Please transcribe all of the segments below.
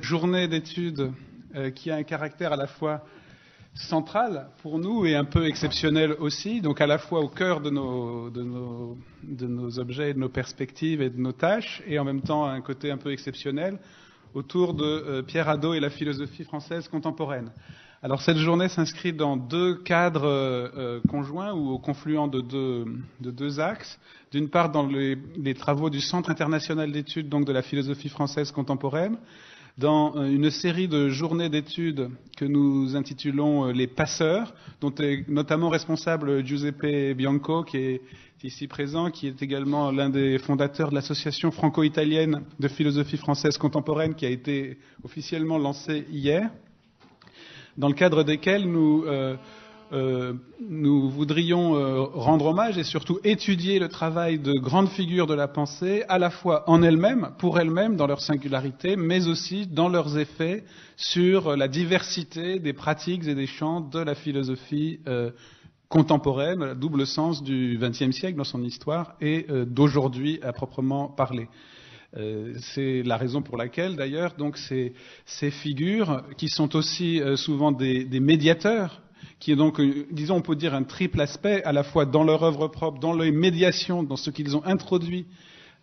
Journée d'études qui a un caractère à la fois central pour nous et un peu exceptionnel aussi, donc à la fois au cœur de nos objets, et de nos perspectives et de nos tâches, et en même temps un côté un peu exceptionnel autour de Pierre Hadot et la philosophie française contemporaine. Alors cette journée s'inscrit dans deux cadres conjoints ou au confluent de deux axes. D'une part dans les travaux du Centre international d'études donc de la philosophie française contemporaine, dans une série de journées d'études que nous intitulons Les Passeurs, dont est notamment responsable Giuseppe Bianco, qui est ici présent, qui est également l'un des fondateurs de l'association franco-italienne de philosophie française contemporaine, qui a été officiellement lancée hier, dans le cadre desquels nous voudrions rendre hommage et surtout étudier le travail de grandes figures de la pensée, à la fois en elles-mêmes, pour elles-mêmes, dans leur singularité, mais aussi dans leurs effets sur la diversité des pratiques et des champs de la philosophie contemporaine, le double sens du XXe siècle dans son histoire et d'aujourd'hui à proprement parler. C'est la raison pour laquelle, d'ailleurs, donc ces figures, qui sont aussi souvent des médiateurs, qui est donc, disons, on peut dire un triple aspect, à la fois dans leur œuvre propre, dans les médiations, dans ce qu'ils ont introduit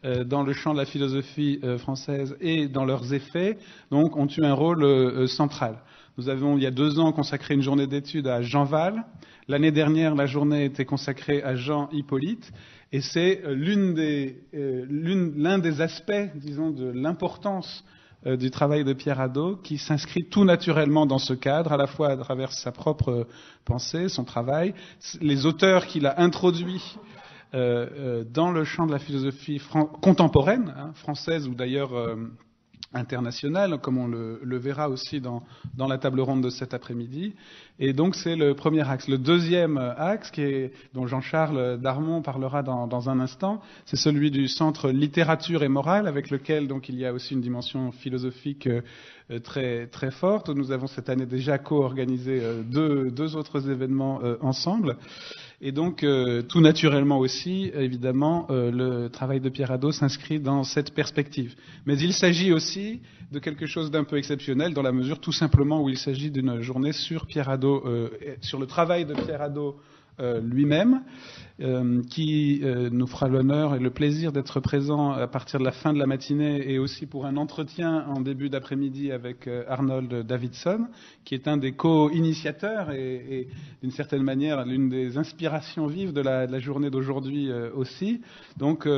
dans le champ de la philosophie française et dans leurs effets, donc ont eu un rôle central. Nous avons, il y a 2 ans, consacré une journée d'études à Jean Wahl. L'année dernière, la journée était consacrée à Jean Hippolyte. Et c'est l'un des aspects, disons, de l'importance du travail de Pierre Hadot, qui s'inscrit tout naturellement dans ce cadre, à la fois à travers sa propre pensée, son travail, les auteurs qu'il a introduits dans le champ de la philosophie contemporaine, française ou d'ailleurs internationale, comme on le verra aussi dans la table ronde de cet après-midi. Et donc c'est le premier axe. Le deuxième axe, dont Jean-Charles Darmon parlera dans un instant, c'est celui du Centre Littérature et Morale, avec lequel donc il y a aussi une dimension philosophique très, très forte. Nous avons cette année déjà co-organisé deux autres événements ensemble. Et donc, tout naturellement aussi, évidemment, le travail de Pierre Hadot s'inscrit dans cette perspective. Mais il s'agit aussi de quelque chose d'un peu exceptionnel, dans la mesure tout simplement où il s'agit d'une journée sur Pierre Hadot, sur le travail de Pierre Hadot lui-même, qui nous fera l'honneur et le plaisir d'être présent à partir de la fin de la matinée et aussi pour un entretien en début d'après-midi avec Arnold Davidson, qui est un des co-initiateurs et d'une certaine manière l'une des inspirations vives de la journée d'aujourd'hui aussi. Donc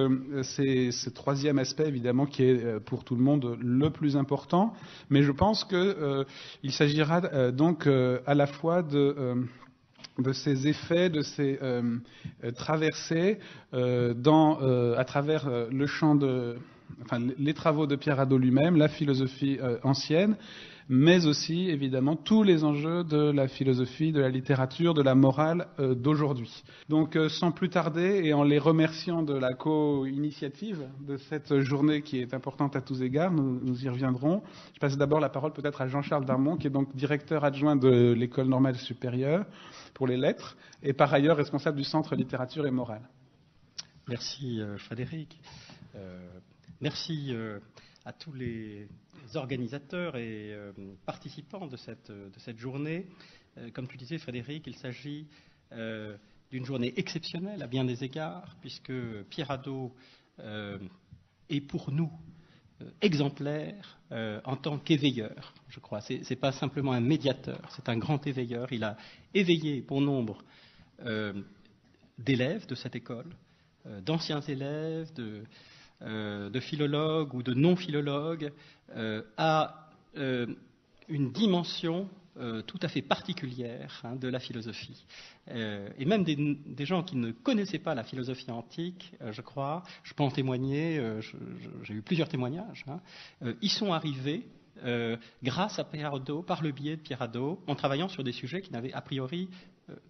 c'est ce troisième aspect évidemment qui est pour tout le monde le plus important, mais je pense qu'il s'agira donc à la fois de ces effets, de ces traversées à travers le champ les travaux de Pierre Hadot lui-même, la philosophie ancienne, mais aussi évidemment tous les enjeux de la philosophie, de la littérature, de la morale d'aujourd'hui. Donc sans plus tarder et en les remerciant de la co-initiative de cette journée qui est importante à tous égards, nous y reviendrons. Je passe d'abord la parole peut-être à Jean-Charles Darmon, qui est donc directeur adjoint de l'École normale supérieure pour les lettres et par ailleurs responsable du Centre Littérature et Morale. Merci Frédéric. Merci à tous les organisateurs et participants de cette journée. Comme tu disais Frédéric, il s'agit d'une journée exceptionnelle à bien des égards, puisque Pierre Hadot est pour nous exemplaire en tant qu'éveilleur, je crois. C'est pas simplement un médiateur, c'est un grand éveilleur. Il a éveillé bon nombre d'élèves de cette école, d'anciens élèves, de philologues ou de non-philologues, à une dimension tout à fait particulière de la philosophie. Et même des gens qui ne connaissaient pas la philosophie antique, je crois, je peux en témoigner, j'ai eu plusieurs témoignages, y sont arrivés grâce à Pierre Hadot, par le biais de Pierre Hadot, en travaillant sur des sujets qui n'avaient a priori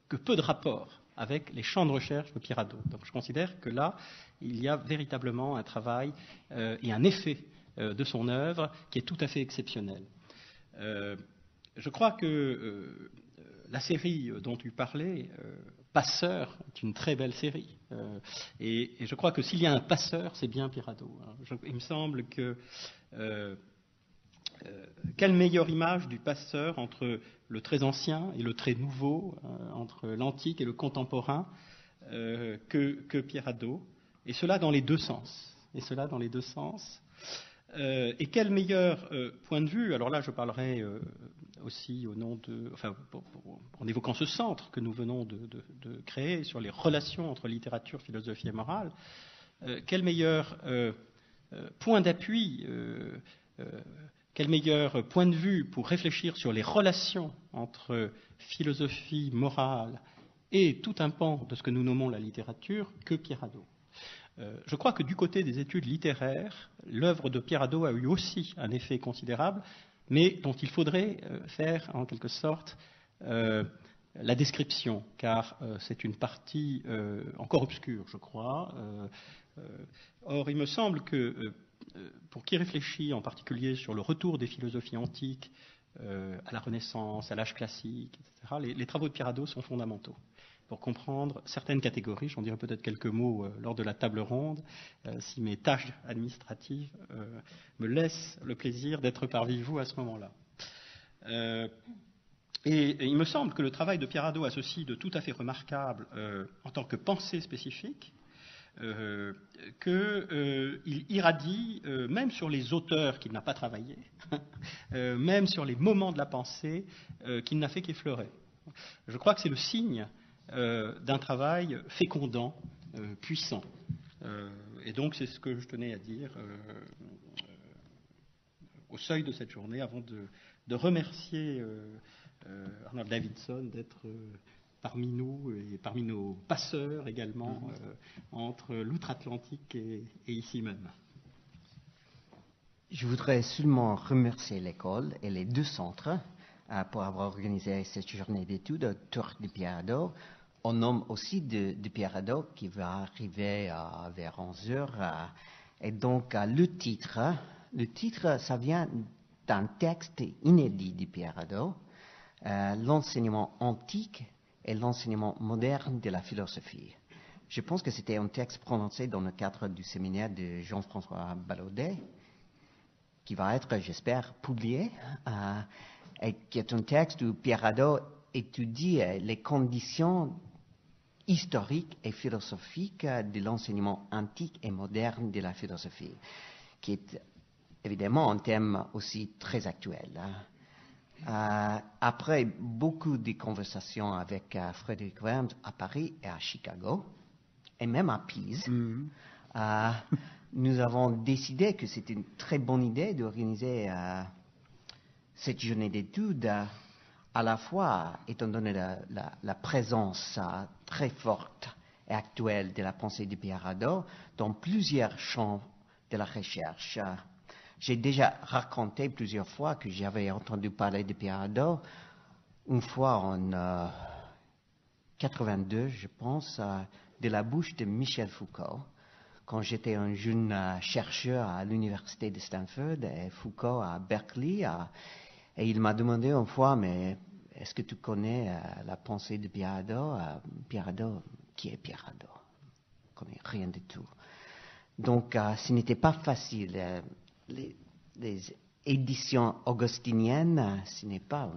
que peu de rapport avec les champs de recherche de Pierre Hadot. Donc je considère que là, il y a véritablement un travail et un effet de son œuvre qui est tout à fait exceptionnel. Je crois que la série dont tu parlais, Passeur, est une très belle série. Et je crois que s'il y a un passeur, c'est bien Pierre Hadot. Il me semble que quelle meilleure image du passeur entre le très ancien et le très nouveau, entre l'antique et le contemporain, que Pierre Hadot, et cela dans les deux sens. Et quel meilleur point de vue, alors là je parlerai aussi au nom en évoquant ce centre que nous venons de créer sur les relations entre littérature, philosophie et morale, quel meilleur point d'appui, quel meilleur point de vue pour réfléchir sur les relations entre philosophie, morale et tout un pan de ce que nous nommons la littérature que Pierre Hadot. Je crois que du côté des études littéraires, l'œuvre de Pierre Hadot a eu aussi un effet considérable, mais dont il faudrait faire en quelque sorte la description, car c'est une partie encore obscure, je crois. Or, il me semble que pour qui réfléchit en particulier sur le retour des philosophies antiques à la Renaissance, à l'âge classique, etc., les travaux de Pierre Hadot sont fondamentaux pour comprendre certaines catégories. J'en dirai peut-être quelques mots lors de la table ronde, si mes tâches administratives me laissent le plaisir d'être parmi vous à ce moment-là. Et il me semble que le travail de Pierre Hadot a ceci de tout à fait remarquable en tant que pensée spécifique, qu'il irradie, même sur les auteurs qu'il n'a pas travaillés, même sur les moments de la pensée qu'il n'a fait qu'effleurer. Je crois que c'est le signe d'un travail fécondant, puissant. Et donc c'est ce que je tenais à dire au seuil de cette journée, avant de remercier Arnold Davidson d'être parmi nous et parmi nos passeurs également entre l'outre-Atlantique et ici même. Je voudrais seulement remercier l'école et les deux centres pour avoir organisé cette journée d'études autour de Pierre Hadot. Au nom aussi de Pierre Hadot qui va arriver vers 11 heures. Et donc le titre, ça vient d'un texte inédit de Pierre Hadot, l'enseignement antique et l'enseignement moderne de la philosophie. Je pense que c'était un texte prononcé dans le cadre du séminaire de Jean-François Ballaudet, qui va être, j'espère, publié, et qui est un texte où Pierre Hadot étudie les conditions historiques et philosophiques de l'enseignement antique et moderne de la philosophie, qui est évidemment un thème aussi très actuel. Après beaucoup de conversations avec Frédéric Werms à Paris et à Chicago, et même à Pise, nous avons décidé que c'était une très bonne idée d'organiser cette journée d'études, à la fois étant donné la présence très forte et actuelle de la pensée de Pierre Hadot dans plusieurs champs de la recherche. J'ai déjà raconté plusieurs fois que j'avais entendu parler de Pierre Hadot, une fois en 82, je pense, de la bouche de Michel Foucault, quand j'étais un jeune chercheur à l'université de Stanford et Foucault à Berkeley. Et il m'a demandé une fois, mais est-ce que tu connais la pensée de Pierre Hadot? Pierre Hadot, qui est Pierre Hadot? Je ne connais rien du tout. Donc, ce n'était pas facile. Les éditions augustiniennes, ce n'est pas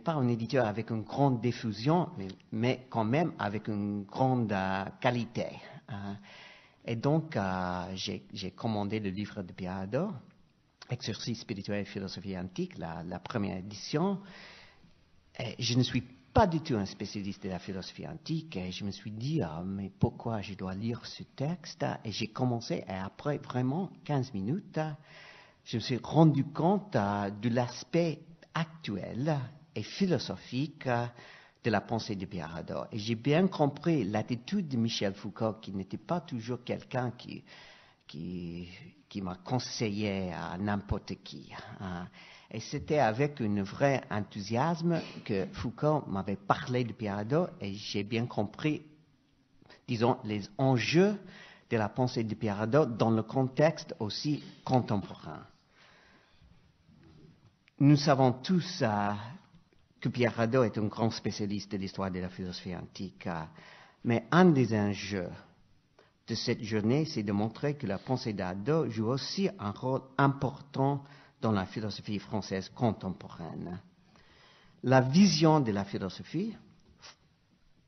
un éditeur avec une grande diffusion, mais quand même avec une grande qualité. Et donc, j'ai commandé le livre de Pierre Hadot, Exercice spirituel et philosophie antique, la première édition. Et je ne suis pas du tout un spécialiste de la philosophie antique, et je me suis dit, mais pourquoi je dois lire ce texte? Et j'ai commencé, et après vraiment 15 minutes, je me suis rendu compte de l'aspect actuel et philosophique de la pensée de Pierre Hadot. Et j'ai bien compris l'attitude de Michel Foucault, qui n'était pas toujours quelqu'un qui m'a conseillé à n'importe qui. Et c'était avec un vrai enthousiasme que Foucault m'avait parlé de Pierre Hadot, et j'ai bien compris, disons, les enjeux de la pensée de Pierre Hadot dans le contexte aussi contemporain. Nous savons tous que Pierre Hadot est un grand spécialiste de l'histoire de la philosophie antique, mais un des enjeux de cette journée, c'est de montrer que la pensée d'Hadot joue aussi un rôle important dans la philosophie française contemporaine. La vision de la philosophie,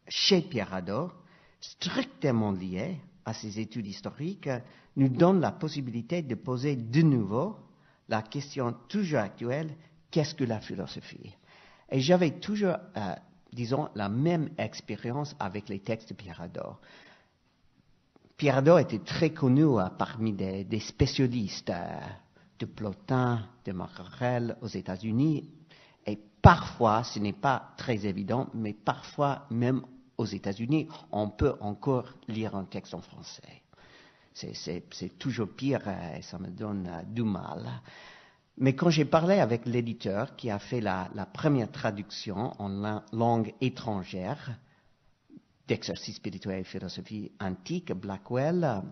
chez Pierre Hadot, strictement liée à ses études historiques, nous donne la possibilité de poser de nouveau la question toujours actuelle, qu'est-ce que la philosophie? Et j'avais toujours, disons, la même expérience avec les textes de Pierre Hadot. Pierre Hadot était très connu parmi des spécialistes de Plotin, de Machiavel aux États-Unis, et parfois, ce n'est pas très évident, mais parfois même aux États-Unis, on peut encore lire un texte en français. C'est toujours pire et ça me donne du mal. Mais quand j'ai parlé avec l'éditeur qui a fait la première traduction en langue étrangère d'exercices spirituels et philosophie antique, Blackwell,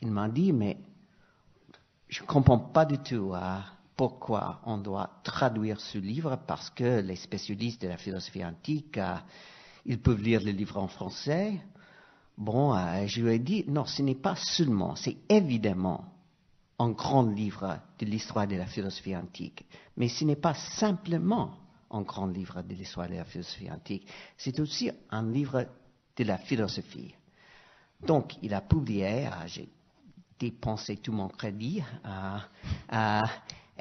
il m'a dit, mais je ne comprends pas du tout pourquoi on doit traduire ce livre, parce que les spécialistes de la philosophie antique, ils peuvent lire le livre en français. Bon, je lui ai dit, non, ce n'est pas seulement, c'est évidemment un grand livre de l'histoire de la philosophie antique, mais ce n'est pas simplement un grand livre de l'histoire de la philosophie antique, c'est aussi un livre de la philosophie. Donc, il a publié, j'ai dépensé tout mon crédit,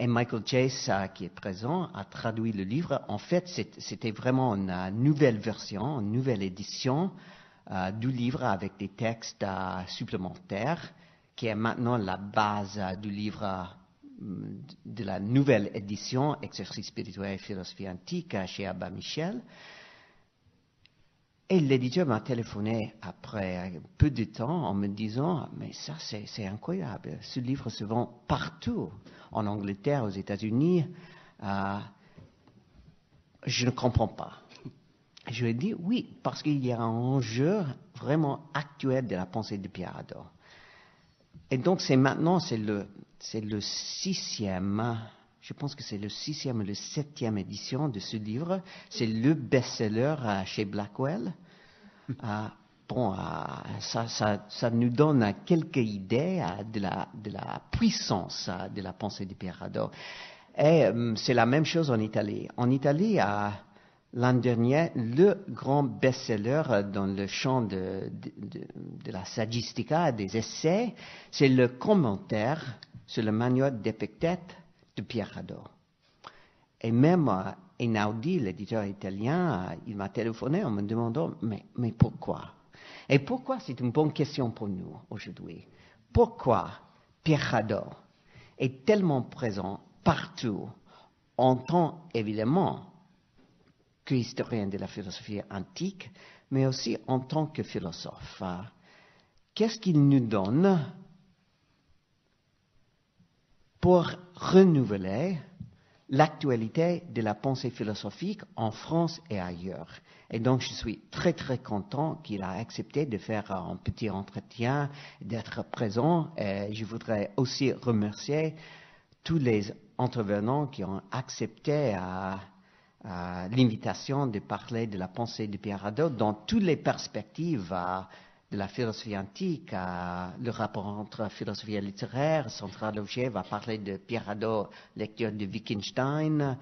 et Michael Chase, qui est présent, a traduit le livre. En fait, c'était vraiment une nouvelle version, une nouvelle édition du livre avec des textes supplémentaires, qui est maintenant la base du livre de la nouvelle édition, Exercices spirituels et philosophie antique, chez Abba Michel. Et l'éditeur m'a téléphoné après peu de temps en me disant, mais ça c'est incroyable, ce livre se vend partout, en Angleterre, aux États-Unis, je ne comprends pas. Je lui ai dit oui, parce qu'il y a un enjeu vraiment actuel de la pensée de Pierre Hadot. Et donc c'est le 6e, je pense que c'est le 6e et le 7e édition de ce livre. C'est le best-seller chez Blackwell. Ça nous donne quelques idées de la puissance de la pensée de Pierre Hadot. Et c'est la même chose en Italie. En Italie, l'an dernier, le grand best-seller dans le champ de la saggistica, des essais, c'est le commentaire sur le manuel d'Épictète de Pierre Hadot. Et même Einaudi, l'éditeur italien, il m'a téléphoné en me demandant mais pourquoi? Et pourquoi, c'est une bonne question pour nous aujourd'hui. Pourquoi Pierre Hadot est tellement présent partout, en tant évidemment qu'historien de la philosophie antique, mais aussi en tant que philosophe? Qu'est-ce qu'il nous donne pour renouveler l'actualité de la pensée philosophique en France et ailleurs? Et donc, je suis très, très content qu'il a accepté de faire un petit entretien, d'être présent. Et je voudrais aussi remercier tous les intervenants qui ont accepté l'invitation de parler de la pensée de Pierre Hadot dans toutes les perspectives de la philosophie antique, le rapport entre philosophie et littéraire. Sandra Logier va parler de Pierre Hadot, lecture de Wittgenstein,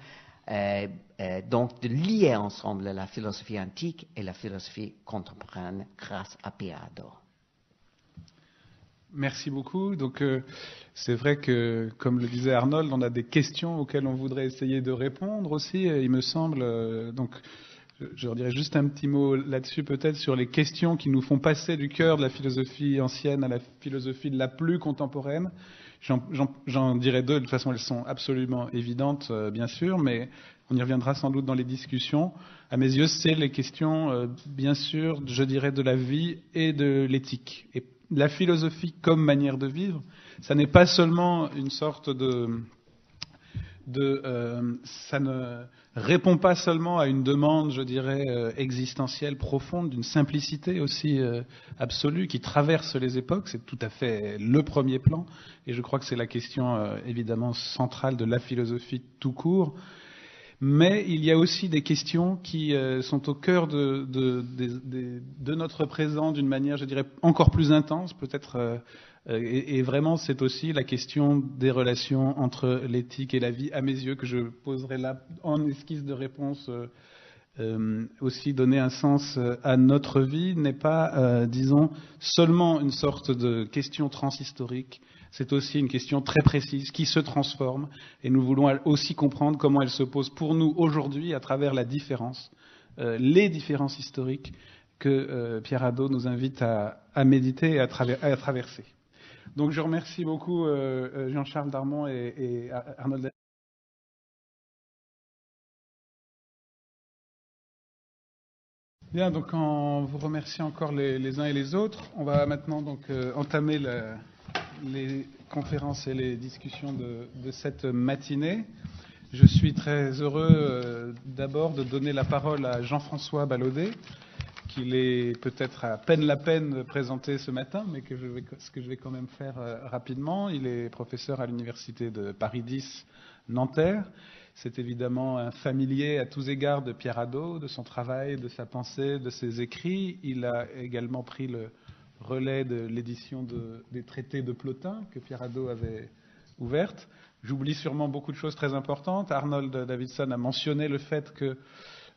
donc de lier ensemble la philosophie antique et la philosophie contemporaine grâce à Pierre Hadot. Merci beaucoup. Donc, c'est vrai que, comme le disait Arnold, on a des questions auxquelles on voudrait essayer de répondre aussi, il me semble. Donc, je dirais juste un petit mot là-dessus, peut-être, sur les questions qui nous font passer du cœur de la philosophie ancienne à la philosophie de la plus contemporaine. J'en dirais deux. De toute façon, elles sont absolument évidentes, bien sûr, mais on y reviendra sans doute dans les discussions. À mes yeux, c'est les questions, bien sûr, je dirais, de la vie et de l'éthique. Et la philosophie comme manière de vivre, ça n'est pas seulement une sorte ça ne répond pas seulement à une demande, je dirais, existentielle profonde, d'une simplicité aussi absolue qui traverse les époques. C'est tout à fait le premier plan. Et je crois que c'est la question évidemment centrale de la philosophie tout court. Mais il y a aussi des questions qui sont au cœur de notre présent d'une manière, je dirais, encore plus intense, peut-être Et vraiment, c'est aussi la question des relations entre l'éthique et la vie, à mes yeux, que je poserai là en esquisse de réponse. Aussi donner un sens à notre vie n'est pas, disons, seulement une sorte de question transhistorique. C'est aussi une question très précise qui se transforme. Et nous voulons aussi comprendre comment elle se pose pour nous aujourd'hui à travers la différence, les différences historiques que Pierre Hadot nous invite à méditer et à traverser. Donc je remercie beaucoup Jean-Charles Darmon et Arnold. Bien, donc en vous remerciant encore les uns et les autres, on va maintenant donc entamer les conférences et les discussions de cette matinée. Je suis très heureux d'abord de donner la parole à Jean-François Ballaudet, qu'il est peut-être à peine la peine de présenter ce matin, mais ce que je vais quand même faire rapidement. Il est professeur à l'université de Paris X, Nanterre. C'est évidemment un familier à tous égards de Pierre Hadot, de son travail, de sa pensée, de ses écrits. Il a également pris le relais de l'édition des traités de Plotin que Pierre Hadot avait ouverte. J'oublie sûrement beaucoup de choses très importantes. Arnold Davidson a mentionné le fait que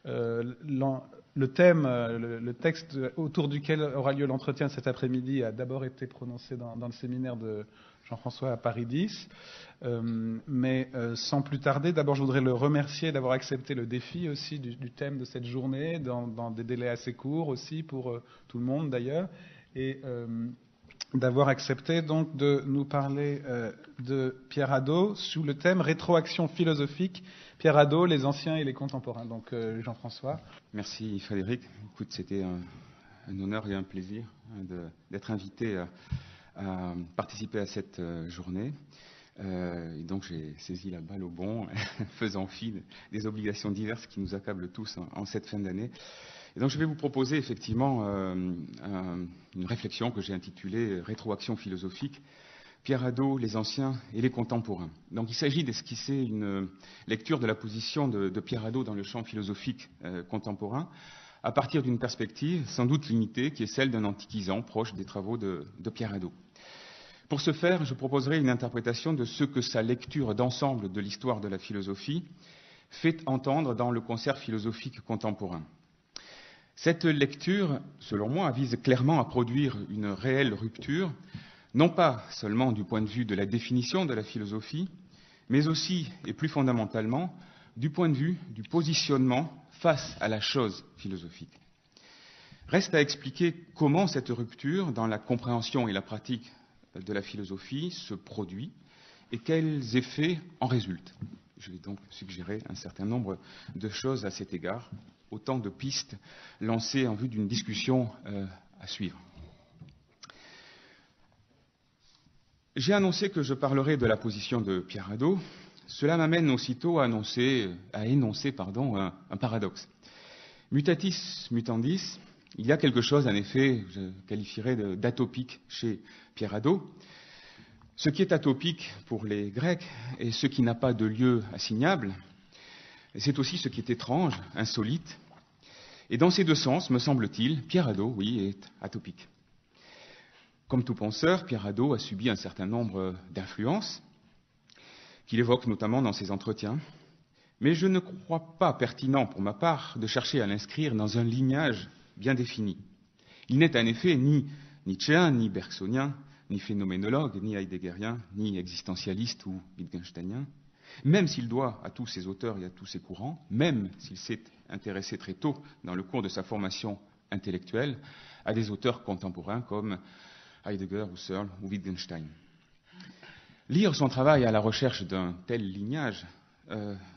le thème, le texte autour duquel aura lieu l'entretien cet après-midi a d'abord été prononcé dans le séminaire de Jean-François à Paris X. Mais sans plus tarder, d'abord je voudrais le remercier d'avoir accepté le défi aussi du thème de cette journée, dans des délais assez courts aussi pour tout le monde d'ailleurs, et d'avoir accepté donc de nous parler de Pierre Hadot sous le thème rétroaction philosophique, Pierre Hadot, les anciens et les contemporains. Donc Jean-François. Merci Frédéric. Écoute, c'était un honneur et un plaisir d'être invité à participer à cette journée. Et donc j'ai saisi la balle au bond, faisant fi des obligations diverses qui nous accablent tous en cette fin d'année. Et donc je vais vous proposer effectivement une réflexion que j'ai intitulée « Rétroaction philosophique, Pierre Hadot, les anciens et les contemporains ». Donc il s'agit d'esquisser une lecture de la position de Pierre Hadot dans le champ philosophique contemporain, à partir d'une perspective sans doute limitée, qui est celle d'un antiquisant proche des travaux de Pierre Hadot. Pour ce faire, je proposerai une interprétation de ce que sa lecture d'ensemble de l'histoire de la philosophie fait entendre dans le concert philosophique contemporain. Cette lecture, selon moi, vise clairement à produire une réelle rupture, non pas seulement du point de vue de la définition de la philosophie, mais aussi, et plus fondamentalement, du point de vue du positionnement face à la chose philosophique. Reste à expliquer comment cette rupture, dans la compréhension et la pratique de la philosophie, se produit et quels effets en résultent. Je vais donc suggérer un certain nombre de choses à cet égard, autant de pistes lancées en vue d'une discussion à suivre. J'ai annoncé que je parlerai de la position de Pierre Hadot. Cela m'amène aussitôt à énoncer un paradoxe. Mutatis mutandis, il y a quelque chose, en effet, je qualifierais d'atopique chez Pierre Hadot. Ce qui est atopique pour les Grecs et ce qui n'a pas de lieu assignable, c'est aussi ce qui est étrange, insolite. Et dans ces deux sens, me semble-t-il, Pierre Hadot, oui, est atopique. Comme tout penseur, Pierre Hadot a subi un certain nombre d'influences, qu'il évoque notamment dans ses entretiens. Mais je ne crois pas pertinent, pour ma part, de chercher à l'inscrire dans un lignage bien défini. Il n'est en effet ni nietzschéen, ni bergsonien, ni phénoménologue, ni heideggerien, ni existentialiste ou wittgensteinien, même s'il doit à tous ses auteurs et à tous ses courants, même s'il s'est intéressé très tôt, dans le cours de sa formation intellectuelle, à des auteurs contemporains comme Heidegger, Husserl ou Wittgenstein. Lire son travail à la recherche d'un tel lignage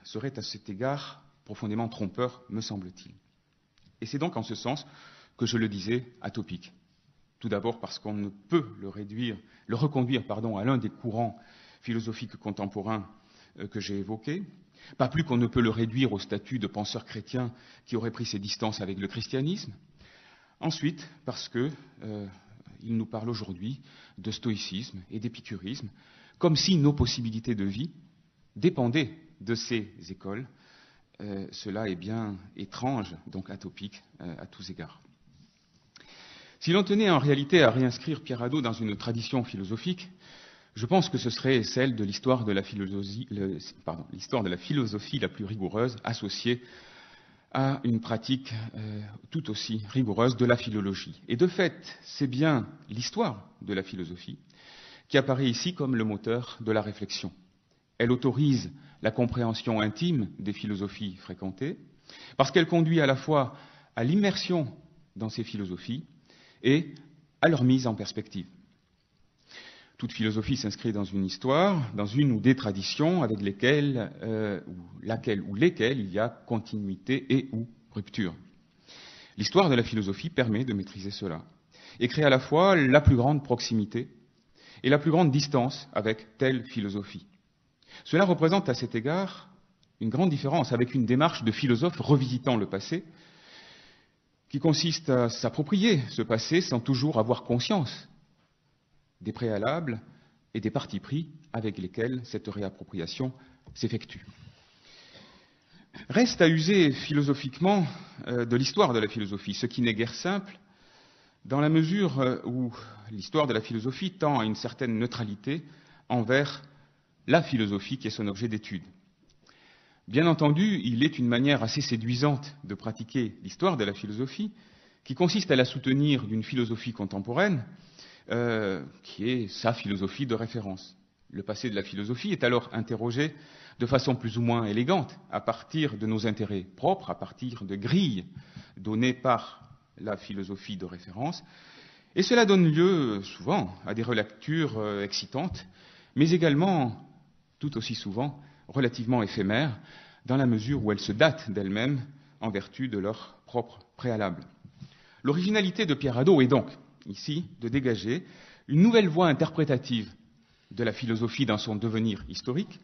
serait à cet égard profondément trompeur, me semble-t-il. Et c'est donc en ce sens que je le disais atopique. Tout d'abord parce qu'on ne peut le reconduire à l'un des courants philosophiques contemporains que j'ai évoqués, pas plus qu'on ne peut le réduire au statut de penseur chrétien qui aurait pris ses distances avec le christianisme. Ensuite, parce qu'il nous parle aujourd'hui de stoïcisme et d'épicurisme, comme si nos possibilités de vie dépendaient de ces écoles. Cela est bien étrange, donc atopique à tous égards. Si l'on tenait en réalité à réinscrire Pierre Hadot dans une tradition philosophique, je pense que ce serait celle de l'histoire de la philosophie, l'histoire de la philosophie la plus rigoureuse, associée à une pratique tout aussi rigoureuse de la philologie. Et de fait, c'est bien l'histoire de la philosophie qui apparaît ici comme le moteur de la réflexion. Elle autorise la compréhension intime des philosophies fréquentées, parce qu'elle conduit à la fois à l'immersion dans ces philosophies et à leur mise en perspective. Toute philosophie s'inscrit dans une histoire, dans une ou des traditions avec lesquelles, ou lesquelles il y a continuité et ou rupture. L'histoire de la philosophie permet de maîtriser cela et crée à la fois la plus grande proximité et la plus grande distance avec telle philosophie. Cela représente à cet égard une grande différence avec une démarche de philosophe revisitant le passé, qui consiste à s'approprier ce passé sans toujours avoir conscience des préalables et des partis pris avec lesquels cette réappropriation s'effectue. Reste à user philosophiquement de l'histoire de la philosophie, ce qui n'est guère simple, dans la mesure où l'histoire de la philosophie tend à une certaine neutralité envers la philosophie qui est son objet d'étude. Bien entendu, il est une manière assez séduisante de pratiquer l'histoire de la philosophie, qui consiste à la soutenir d'une philosophie contemporaine, qui est sa philosophie de référence. Le passé de la philosophie est alors interrogé de façon plus ou moins élégante, à partir de nos intérêts propres, à partir de grilles données par la philosophie de référence, et cela donne lieu souvent à des relectures excitantes, mais également, tout aussi souvent, relativement éphémères, dans la mesure où elles se datent d'elles-mêmes en vertu de leur propre préalable. L'originalité de Pierre Hadot est donc, ici, de dégager une nouvelle voie interprétative de la philosophie dans son devenir historique,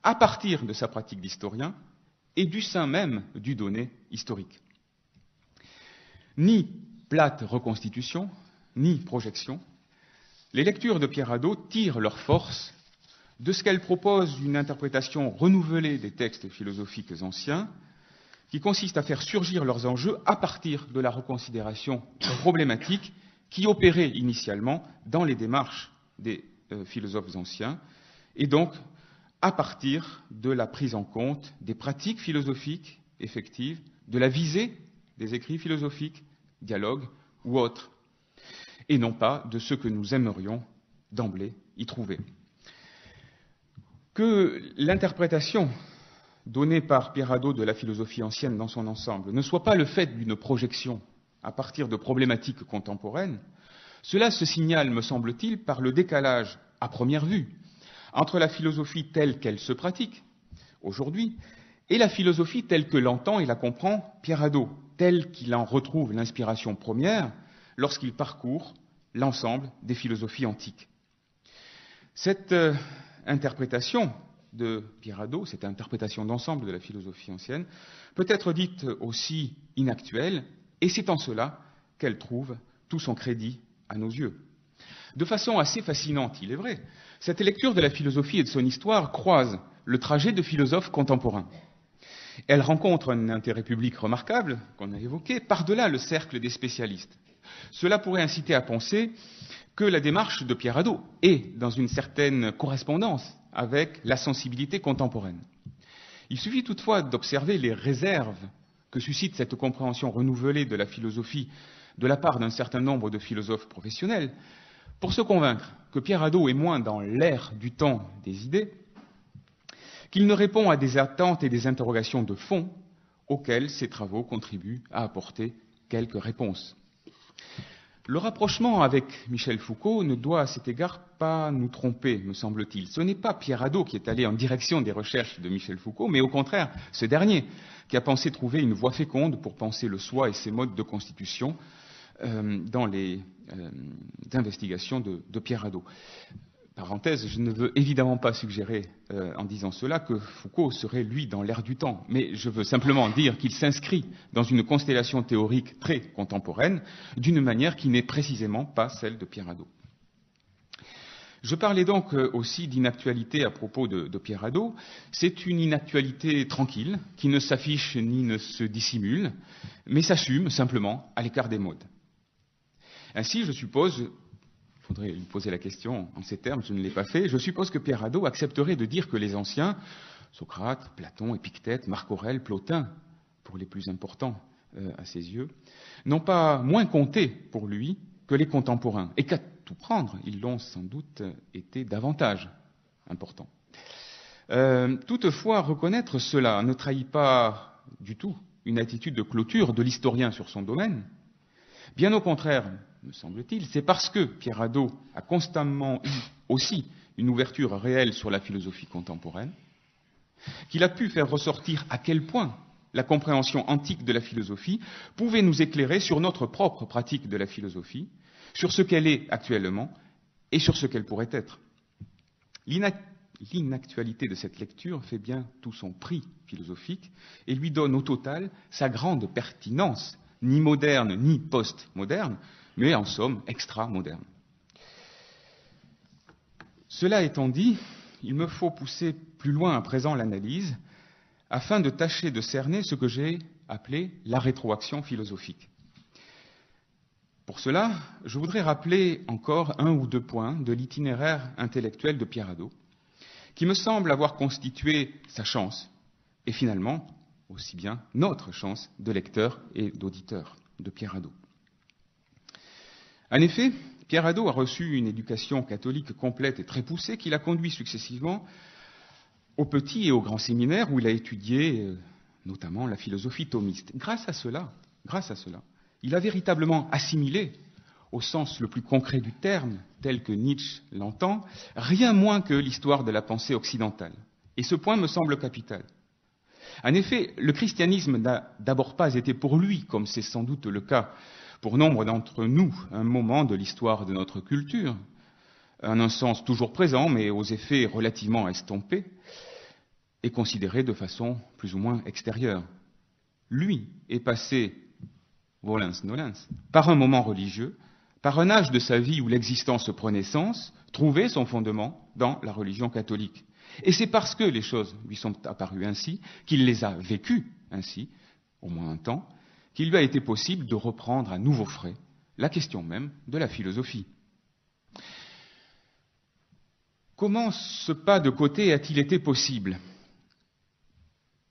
à partir de sa pratique d'historien et du sein même du donné historique. Ni plate reconstitution, ni projection, les lectures de Pierre Hadot tirent leur force de ce qu'elle propose une interprétation renouvelée des textes philosophiques anciens, qui consiste à faire surgir leurs enjeux à partir de la reconsidération problématique qui opérait initialement dans les démarches des philosophes anciens, et donc à partir de la prise en compte des pratiques philosophiques effectives, de la visée des écrits philosophiques, dialogues ou autres, et non pas de ce que nous aimerions d'emblée y trouver. Que l'interprétation donnée par Pierre Hadot de la philosophie ancienne dans son ensemble ne soit pas le fait d'une projection à partir de problématiques contemporaines, cela se signale, me semble-t-il, par le décalage, à première vue, entre la philosophie telle qu'elle se pratique aujourd'hui et la philosophie telle que l'entend et la comprend Pierre Hadot, telle qu'il en retrouve l'inspiration première lorsqu'il parcourt l'ensemble des philosophies antiques. Cette interprétation de Pierre Hadot, cette interprétation d'ensemble de la philosophie ancienne, peut être dite aussi inactuelle, et c'est en cela qu'elle trouve tout son crédit à nos yeux. De façon assez fascinante, il est vrai, cette lecture de la philosophie et de son histoire croise le trajet de philosophes contemporains. Elle rencontre un intérêt public remarquable, qu'on a évoqué, par-delà le cercle des spécialistes. Cela pourrait inciter à penser que la démarche de Pierre Hadot est dans une certaine correspondance avec la sensibilité contemporaine. Il suffit toutefois d'observer les réserves que suscite cette compréhension renouvelée de la philosophie de la part d'un certain nombre de philosophes professionnels pour se convaincre que Pierre Hadot est moins dans l'ère du temps des idées, qu'il ne répond à des attentes et des interrogations de fond auxquelles ses travaux contribuent à apporter quelques réponses. Le rapprochement avec Michel Foucault ne doit à cet égard pas nous tromper, me semble-t-il. Ce n'est pas Pierre Hadot qui est allé en direction des recherches de Michel Foucault, mais au contraire, ce dernier qui a pensé trouver une voie féconde pour penser le soi et ses modes de constitution dans les investigations de Pierre Hadot. Parenthèse, je ne veux évidemment pas suggérer, en disant cela, que Foucault serait, lui, dans l'ère du temps, mais je veux simplement dire qu'il s'inscrit dans une constellation théorique très contemporaine, d'une manière qui n'est précisément pas celle de Pierre Hadot. Je parlais donc aussi d'inactualité à propos de Pierre Hadot. C'est une inactualité tranquille, qui ne s'affiche ni ne se dissimule, mais s'assume simplement à l'écart des modes. Ainsi, je suppose, il faudrait lui poser la question en ces termes, je ne l'ai pas fait, je suppose que Pierre Hadot accepterait de dire que les anciens, Socrate, Platon, Épictète, Marc Aurèle, Plotin, pour les plus importants à ses yeux, n'ont pas moins compté pour lui que les contemporains, et qu'à tout prendre, ils l'ont sans doute été davantage importants. Toutefois, reconnaître cela ne trahit pas du tout une attitude de clôture de l'historien sur son domaine. Bien au contraire, me semble-t-il, c'est parce que Pierre Hadot a constamment eu aussi une ouverture réelle sur la philosophie contemporaine qu'il a pu faire ressortir à quel point la compréhension antique de la philosophie pouvait nous éclairer sur notre propre pratique de la philosophie, sur ce qu'elle est actuellement et sur ce qu'elle pourrait être. L'inactualité de cette lecture fait bien tout son prix philosophique et lui donne au total sa grande pertinence, ni moderne ni post-moderne, mais en somme extra-moderne. Cela étant dit, il me faut pousser plus loin à présent l'analyse afin de tâcher de cerner ce que j'ai appelé la rétroaction philosophique. Pour cela, je voudrais rappeler encore un ou deux points de l'itinéraire intellectuel de Pierre Hadot, qui me semble avoir constitué sa chance, et finalement aussi bien notre chance de lecteur et d'auditeur de Pierre Hadot. En effet, Pierre Hadot a reçu une éducation catholique complète et très poussée qui l'a conduit successivement au petit et au grand séminaire où il a étudié notamment la philosophie thomiste. Grâce à cela, il a véritablement assimilé, au sens le plus concret du terme, tel que Nietzsche l'entend, rien moins que l'histoire de la pensée occidentale. Et ce point me semble capital. En effet, le christianisme n'a d'abord pas été pour lui, comme c'est sans doute le cas pour nombre d'entre nous, un moment de l'histoire de notre culture, en un sens toujours présent, mais aux effets relativement estompés, et considéré de façon plus ou moins extérieure. Lui est passé, volens nolens, par un moment religieux, par un âge de sa vie où l'existence prenait sens, trouvait son fondement dans la religion catholique. Et c'est parce que les choses lui sont apparues ainsi, qu'il les a vécues ainsi, au moins un temps, qu'il lui a été possible de reprendre à nouveau frais la question même de la philosophie. Comment ce pas de côté a-t-il été possible ?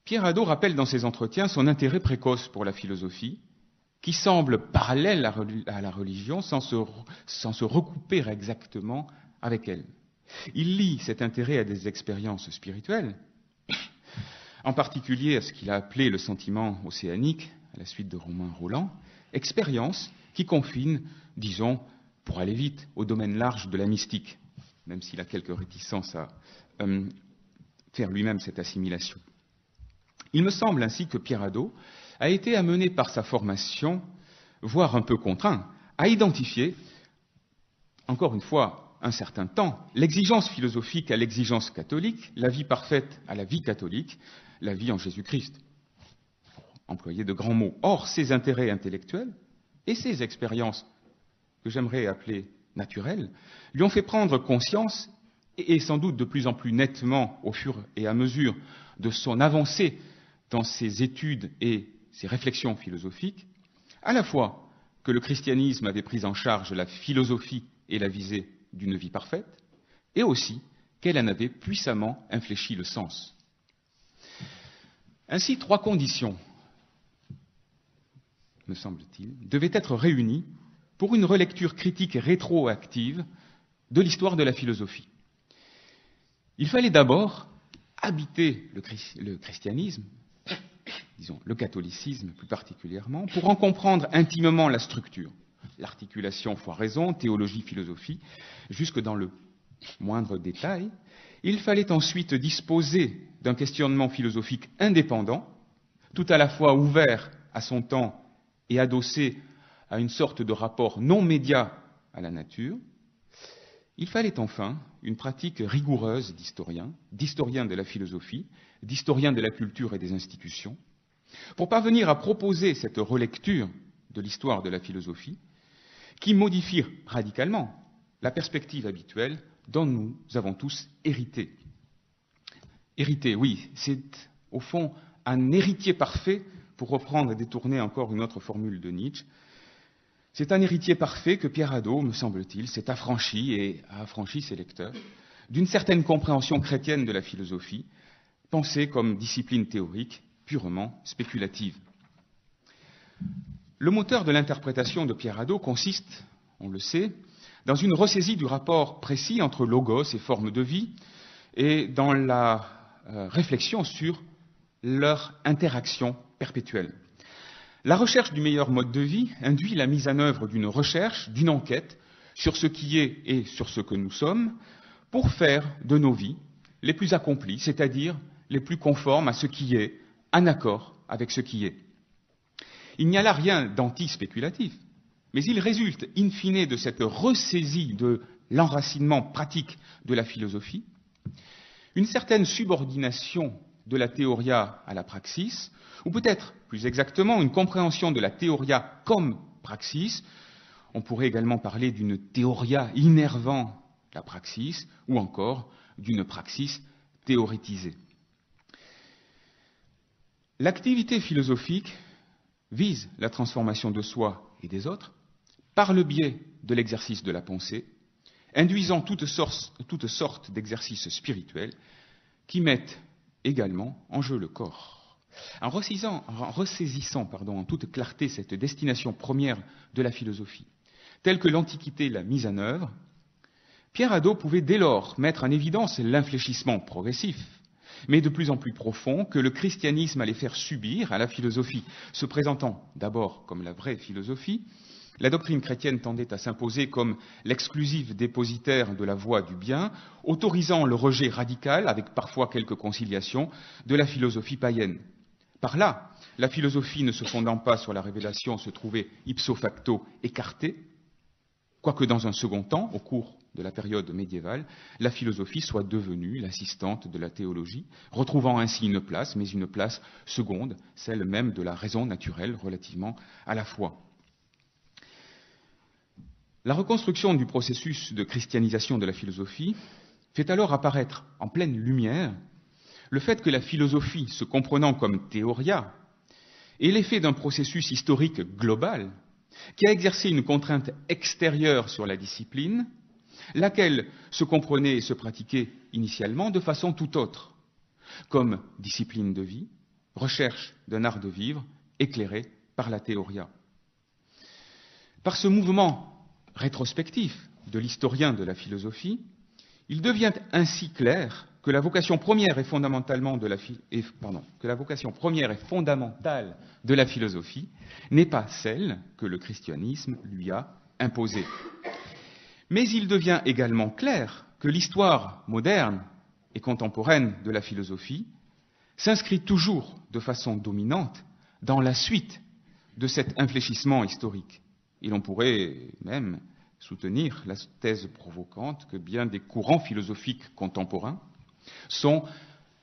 Pierre Hadot rappelle dans ses entretiens son intérêt précoce pour la philosophie, qui semble parallèle à la religion sans se recouper exactement avec elle. Il lie cet intérêt à des expériences spirituelles, en particulier à ce qu'il a appelé le sentiment océanique, à la suite de Romain Rolland, expériences qui confinent, disons, pour aller vite, au domaine large de la mystique, même s'il a quelques réticences à faire lui-même cette assimilation. Il me semble ainsi que Pierre Hadot a été amené par sa formation, voire un peu contraint, à identifier, encore une fois, un certain temps, l'exigence philosophique à l'exigence catholique, la vie parfaite à la vie catholique, la vie en Jésus-Christ, pour employer de grands mots. Or, ces intérêts intellectuels et ces expériences que j'aimerais appeler naturelles, lui ont fait prendre conscience, et sans doute de plus en plus nettement au fur et à mesure de son avancée dans ses études et ses réflexions philosophiques, à la fois que le christianisme avait pris en charge la philosophie et la visée d'une vie parfaite, et aussi qu'elle en avait puissamment infléchi le sens. Ainsi, trois conditions, me semble-t-il, devaient être réunies pour une relecture critique et rétroactive de l'histoire de la philosophie. Il fallait d'abord habiter le christianisme, disons le catholicisme plus particulièrement, pour en comprendre intimement la structure, l'articulation foi-raison, théologie-philosophie, jusque dans le moindre détail. Il fallait ensuite disposer d'un questionnement philosophique indépendant, tout à la fois ouvert à son temps et adossé à une sorte de rapport non médiat à la nature. Il fallait enfin une pratique rigoureuse d'historien de la philosophie, d'historien de la culture et des institutions, pour parvenir à proposer cette relecture de l'histoire de la philosophie qui modifie radicalement la perspective habituelle dont nous avons tous hérité. Hérité, oui, c'est au fond un héritier parfait, pour reprendre et détourner encore une autre formule de Nietzsche. C'est un héritier parfait que Pierre Hadot, me semble-t-il, s'est affranchi et a affranchi ses lecteurs d'une certaine compréhension chrétienne de la philosophie, pensée comme discipline théorique purement spéculative. Le moteur de l'interprétation de Pierre Hadot consiste, on le sait, dans une ressaisie du rapport précis entre logos et forme de vie et dans la réflexion sur leur interaction perpétuelle. La recherche du meilleur mode de vie induit la mise en œuvre d'une recherche, d'une enquête sur ce qui est et sur ce que nous sommes pour faire de nos vies les plus accomplies, c'est-à-dire les plus conformes à ce qui est, en accord avec ce qui est. Il n'y a là rien d'anti-spéculatif, mais il résulte in fine de cette ressaisie de l'enracinement pratique de la philosophie une certaine subordination de la théoria à la praxis, ou peut-être, plus exactement, une compréhension de la théoria comme praxis. On pourrait également parler d'une théoria innervant la praxis, ou encore d'une praxis théorétisée. L'activité philosophique vise la transformation de soi et des autres par le biais de l'exercice de la pensée, induisant toutes sortes d'exercices spirituels qui mettent également en jeu le corps. En ressaisissant en toute clarté cette destination première de la philosophie, telle que l'Antiquité l'a mise en œuvre, Pierre Hadot pouvait dès lors mettre en évidence l'infléchissement progressif, mais de plus en plus profond, que le christianisme allait faire subir à la philosophie, se présentant d'abord comme la vraie philosophie. La doctrine chrétienne tendait à s'imposer comme l'exclusif dépositaire de la voie du bien, autorisant le rejet radical, avec parfois quelques conciliations, de la philosophie païenne. Par là, la philosophie ne se fondant pas sur la révélation se trouvait ipso facto écartée, quoique dans un second temps, au cours de la période médiévale, la philosophie soit devenue l'assistante de la théologie, retrouvant ainsi une place, mais une place seconde, celle même de la raison naturelle relativement à la foi. La reconstruction du processus de christianisation de la philosophie fait alors apparaître en pleine lumière le fait que la philosophie, se comprenant comme théoria, est l'effet d'un processus historique global qui a exercé une contrainte extérieure sur la discipline, laquelle se comprenait et se pratiquait initialement de façon tout autre, comme discipline de vie, recherche d'un art de vivre éclairé par la théoria. Par ce mouvement rétrospectif de l'historien de la philosophie, il devient ainsi clair que la vocation première et fondamentale de la philosophie n'est pas celle que le christianisme lui a imposée. Mais il devient également clair que l'histoire moderne et contemporaine de la philosophie s'inscrit toujours de façon dominante dans la suite de cet infléchissement historique. Et l'on pourrait même soutenir la thèse provocante que bien des courants philosophiques contemporains sont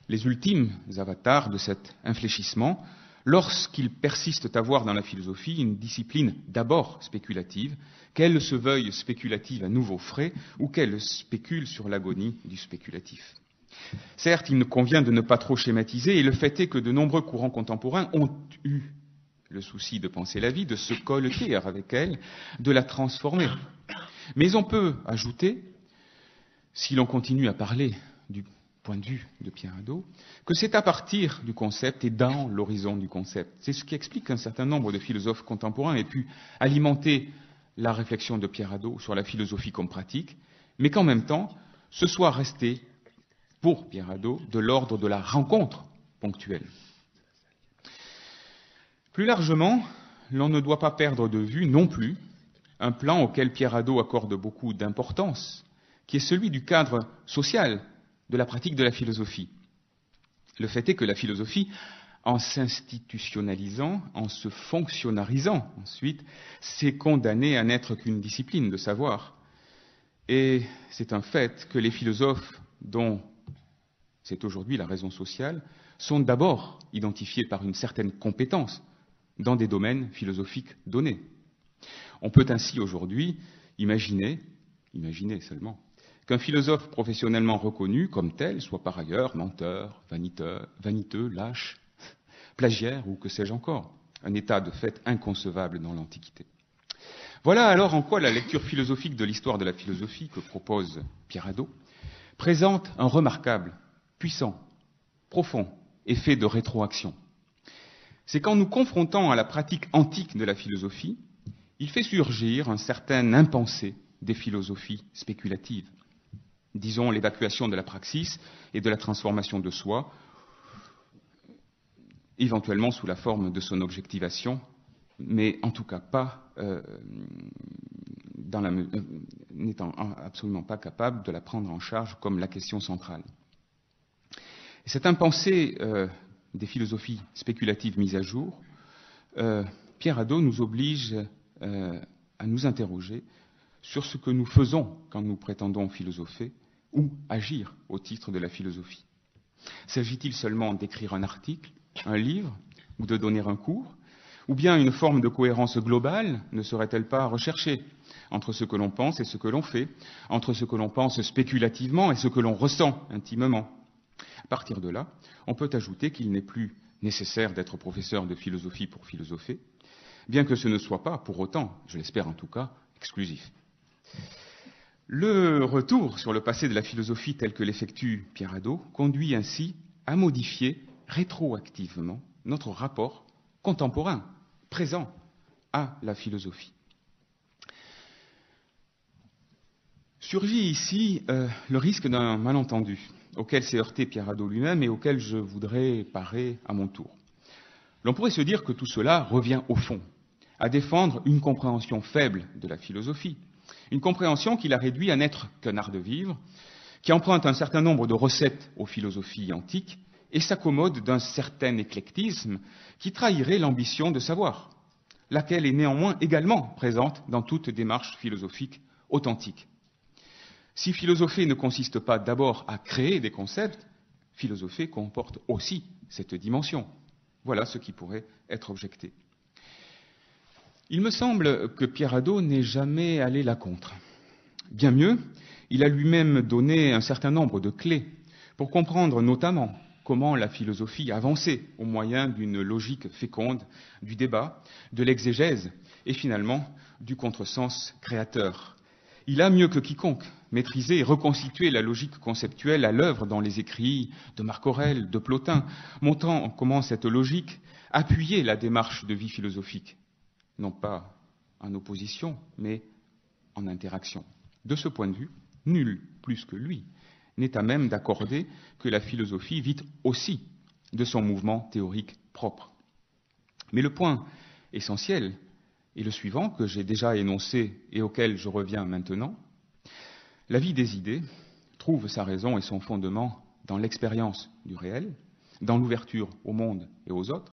les ultimes avatars de cet infléchissement lorsqu'ils persistent à voir dans la philosophie une discipline d'abord spéculative, qu'elle se veuille spéculative à nouveau frais ou qu'elle spécule sur l'agonie du spéculatif. Certes, il convient de ne pas trop schématiser, et le fait est que de nombreux courants contemporains ont eu le souci de penser la vie, de se colleter avec elle, de la transformer. Mais on peut ajouter, si l'on continue à parler du point de vue de Pierre Hadot, que c'est à partir du concept et dans l'horizon du concept. C'est ce qui explique qu'un certain nombre de philosophes contemporains aient pu alimenter la réflexion de Pierre Hadot sur la philosophie comme pratique, mais qu'en même temps, ce soit resté, pour Pierre Hadot, de l'ordre de la rencontre ponctuelle. Plus largement, l'on ne doit pas perdre de vue non plus un plan auquel Pierre Hadot accorde beaucoup d'importance, qui est celui du cadre social de la pratique de la philosophie. Le fait est que la philosophie, en s'institutionnalisant, en se fonctionnarisant ensuite, s'est condamnée à n'être qu'une discipline de savoir. Et c'est un fait que les philosophes, dont c'est aujourd'hui la raison sociale, sont d'abord identifiés par une certaine compétence dans des domaines philosophiques donnés. On peut ainsi aujourd'hui imaginer seulement, qu'un philosophe professionnellement reconnu comme tel soit par ailleurs menteur, vaniteux, lâche, plagiaire ou que sais-je encore, un état de fait inconcevable dans l'Antiquité. Voilà alors en quoi la lecture philosophique de l'histoire de la philosophie que propose Pierre Hadot présente un remarquable, puissant, profond effet de rétroaction. C'est qu'en nous confrontant à la pratique antique de la philosophie, il fait surgir un certain impensé des philosophies spéculatives. Disons l'évacuation de la praxis et de la transformation de soi, éventuellement sous la forme de son objectivation, mais en tout cas pas n'étant absolument pas capable de la prendre en charge comme la question centrale. Et cette impensée des philosophies spéculatives mises à jour, Pierre Hadot nous oblige à nous interroger sur ce que nous faisons quand nous prétendons philosopher ou agir au titre de la philosophie. S'agit-il seulement d'écrire un article, un livre, ou de donner un cours, ou bien une forme de cohérence globale ne serait-elle pas recherchée entre ce que l'on pense et ce que l'on fait, entre ce que l'on pense spéculativement et ce que l'on ressent intimement? À partir de là, on peut ajouter qu'il n'est plus nécessaire d'être professeur de philosophie pour philosopher, bien que ce ne soit pas, pour autant, je l'espère en tout cas, exclusif. Le retour sur le passé de la philosophie tel que l'effectue Pierre Hadot conduit ainsi à modifier rétroactivement notre rapport contemporain, présent, à la philosophie. Surgit ici le risque d'un malentendu auquel s'est heurté Pierre Hadot lui-même et auquel je voudrais parer à mon tour. L'on pourrait se dire que tout cela revient au fond, à défendre une compréhension faible de la philosophie, une compréhension qui la réduit à n'être qu'un art de vivre, qui emprunte un certain nombre de recettes aux philosophies antiques et s'accommode d'un certain éclectisme qui trahirait l'ambition de savoir, laquelle est néanmoins également présente dans toute démarche philosophique authentique. Si philosopher ne consiste pas d'abord à créer des concepts, philosopher comporte aussi cette dimension. Voilà ce qui pourrait être objecté. Il me semble que Pierre Hadot n'est jamais allé la contre. Bien mieux, il a lui-même donné un certain nombre de clés pour comprendre notamment comment la philosophie avançait au moyen d'une logique féconde du débat, de l'exégèse et finalement du contresens créateur. Il a, mieux que quiconque, maîtrisé et reconstitué la logique conceptuelle à l'œuvre dans les écrits de Marc Aurèle, de Plotin, montrant comment cette logique appuyait la démarche de vie philosophique, non pas en opposition, mais en interaction. De ce point de vue, nul plus que lui n'est à même d'accorder que la philosophie vit aussi de son mouvement théorique propre. Mais le point essentiel est le suivant, que j'ai déjà énoncé et auquel je reviens maintenant. La vie des idées trouve sa raison et son fondement dans l'expérience du réel, dans l'ouverture au monde et aux autres,